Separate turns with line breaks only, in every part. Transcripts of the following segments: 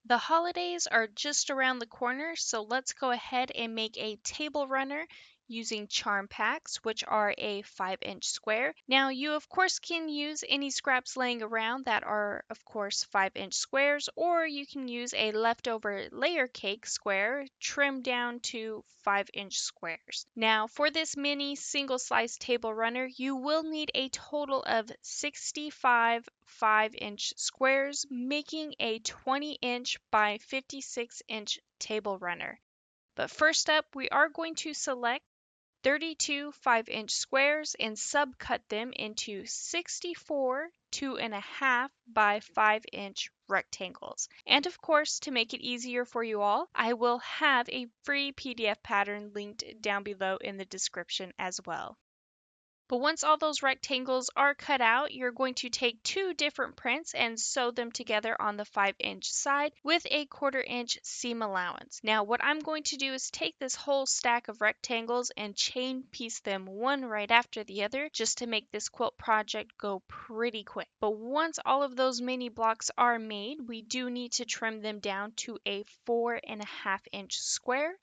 The holidays are just around the corner, so let's go ahead and make a table runner using charm packs, which are a 5-inch square. Now, you of course can use any scraps laying around that are of course 5-inch squares, or you can use a leftover layer cake square trimmed down to 5-inch squares. Now, for this mini single slice table runner, you will need a total of 65 5-inch squares, making a 20-inch by 56-inch table runner. But first up, we are going to select 32 5-inch squares and subcut them into 64 2.5 by 5-inch rectangles. And of course, to make it easier for you all, I will have a free PDF pattern linked down below in the description as well. But once all those rectangles are cut out, you're going to take two different prints and sew them together on the 5-inch side with a 1/4-inch seam allowance. Now, what I'm going to do is take this whole stack of rectangles and chain piece them one right after the other just to make this quilt project go pretty quick. But once all of those mini blocks are made, we do need to trim them down to a 4.5-inch square.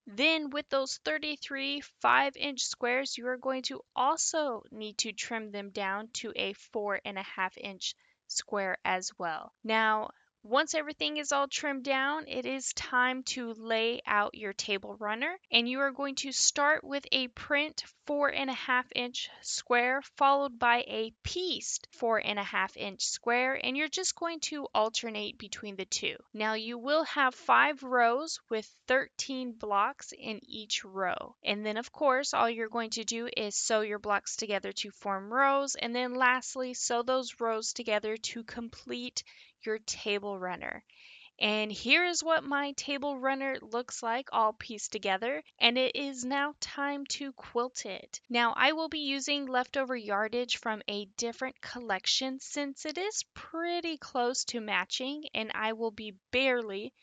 Then with those 33 5-inch squares, you are going to also need to trim them down to a 4.5-inch square as well. Now, once everything is all trimmed down, it is time to lay out your table runner, and you are going to start with a print 4.5-inch square followed by a pieced 4.5-inch square, and you're just going to alternate between the two. Now you will have 5 rows with 13 blocks in each row, and then of course all you're going to do is sew your blocks together to form rows, and then lastly sew those rows together to complete your table runner. And here is what my table runner looks like all pieced together, and it is now time to quilt it. Now I will be using leftover yardage from a different collection since it is pretty close to matching, and I will be barely,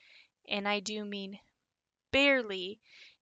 and I do mean barely,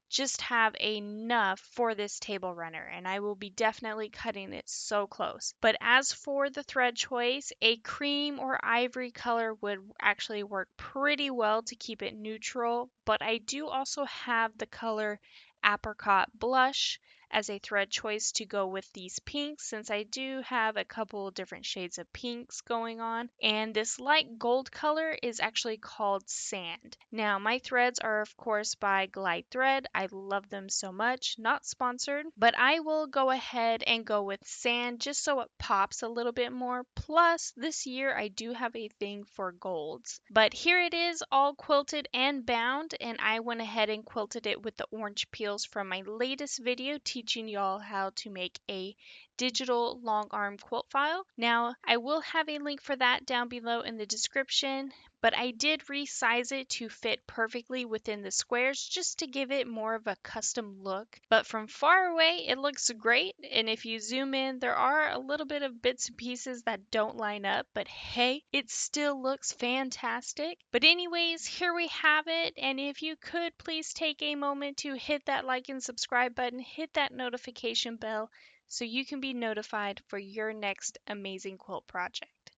just have enough for this table runner, and I will be definitely cutting it so close. But as for the thread choice, a cream or ivory color would actually work pretty well to keep it neutral, but I do also have the color apricot blush as a thread choice to go with these pinks, since I do have a couple different shades of pinks going on. And this light gold color is actually called sand. Now my threads are of course by Glide Thread. I love them so much. Not sponsored, but I will go ahead and go with sand just so it pops a little bit more. Plus this year I do have a thing for golds. But here it is all quilted and bound, and I went ahead and quilted it with the orange peels from my latest video teaching y'all how to make a digital long arm quilt file. Now I will have a link for that down below in the description, but I did resize it to fit perfectly within the squares just to give it more of a custom look. But from far away it looks great, and if you zoom in there are a little bit of bits and pieces that don't line up, but hey, it still looks fantastic. But anyways, here we have it, and if you could please take a moment to hit that like and subscribe button, hit that notification bell so you can be notified for your next amazing quilt project.